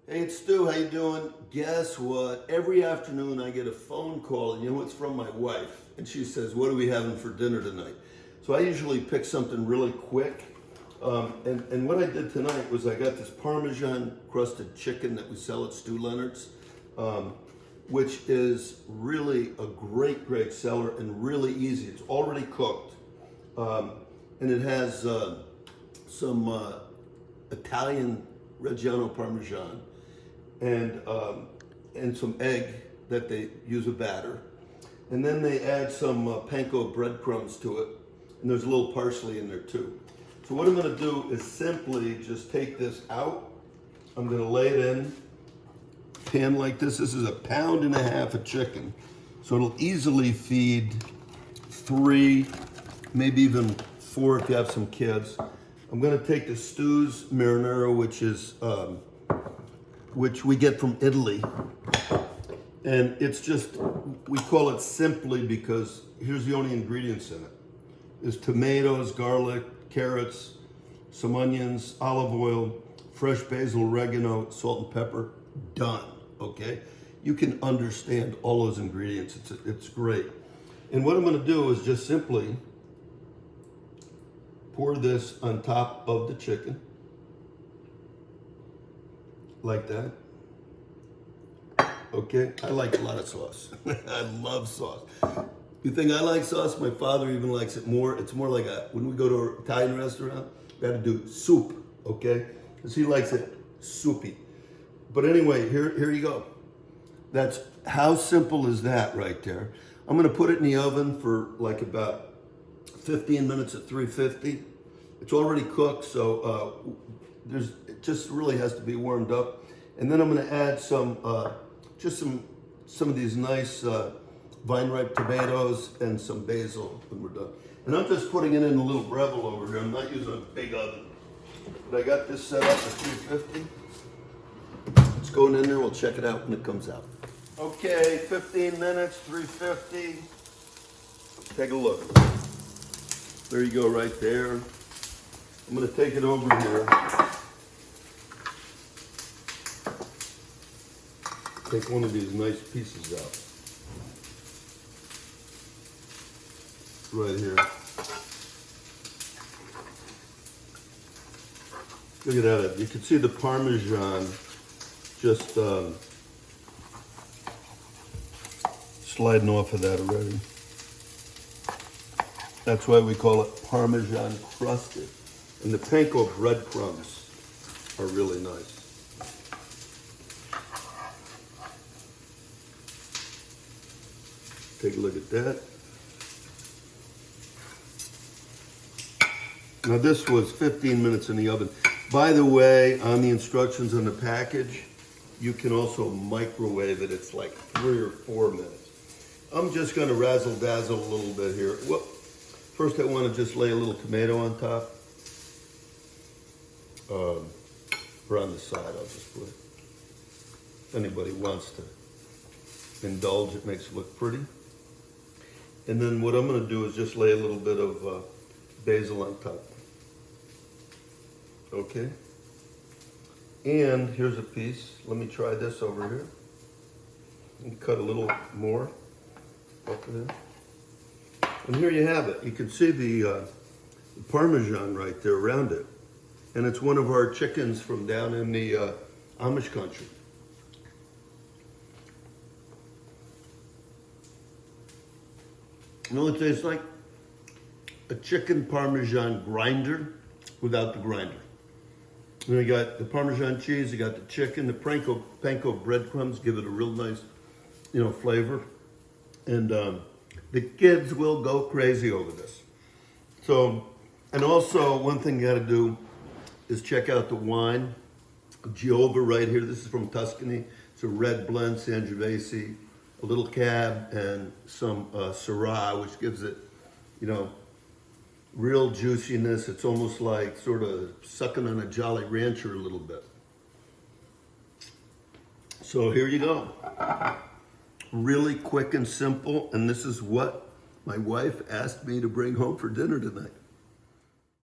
Hey, it's Stu. How you doing? Guess what? Every afternoon I get a phone call, and you know it's from my wife, and she says, "What are we having for dinner tonight?" So I usually pick something really quick. And what I did tonight was I got this Parmesan Crusted Chicken that we sell at Stew Leonard's, which is really a great seller and really easy. It's already cooked, and it has some Italian Reggiano Parmesan and some egg that they use a batter, and then they add some panko breadcrumbs to it, and there's a little parsley in there too. So what I'm going to do is simply just take this out. I'm going to lay it in a pan like this. This is 1.5 pounds of chicken, so it'll easily feed 3, maybe even 4 if you have some kids. I'm going to take the Stew's Marinara, which we get from Italy, and it's just, we call it simply because here's the only ingredients in it. There's tomatoes, garlic, carrots, some onions, olive oil, fresh basil, oregano, salt and pepper. Done. Okay, you can understand all those ingredients. It's great. And what I'm going to do is just simply pour this on top of the chicken, like that. Okay, I like a lot of sauce. I love sauce. You think I like sauce? My father even likes it more. It's more like when we go to an Italian restaurant, we have to do soup, okay? Because he likes it soupy. But anyway, here you go. That's, how simple is that right there? I'm gonna put it in the oven for like about 15 minutes at 350. It's already cooked, so it just really has to be warmed up. And then I'm gonna add some of these nice vine-ripe tomatoes and some basil when we're done. And I'm just putting it in a little Breville over here. I'm not using a big oven. But I got this set up at 350. It's going in there. We'll check it out when it comes out. Okay, 15 minutes, 350. Take a look. There you go, right there. I'm going to take it over here. Take one of these nice pieces out. Right here. Look at that. You can see the Parmesan just sliding off of that already. That's why we call it Parmesan Crusted. And the panko breadcrumbs are really nice. Take a look at that. Now this was 15 minutes in the oven. By the way, on the instructions on the package, you can also microwave it. It's like 3 or 4 minutes. I'm just gonna razzle dazzle a little bit here. Well, first I wanna just lay a little tomato on top. Or on the side, I'll just put it. If anybody wants to indulge, it makes it look pretty. And then what I'm gonna do is just lay a little bit of basil on top. Okay. And here's a piece. Let me try this over here. And cut a little more up there. And here you have it. You can see the Parmesan right there around it. And it's one of our chickens from down in the Amish country. You know, it tastes like a chicken Parmesan grinder without the grinder. And you got the Parmesan cheese, you got the chicken, the panko breadcrumbs give it a real nice, flavor. And the kids will go crazy over this. So, and also one thing you gotta do is check out the wine. Giova right here, this is from Tuscany. It's a red blend, Sangiovese, a little cab, and some Syrah, which gives it, real juiciness. It's almost like sort of sucking on a Jolly Rancher a little bit. So here you go. Really quick and simple, and this is what my wife asked me to bring home for dinner tonight.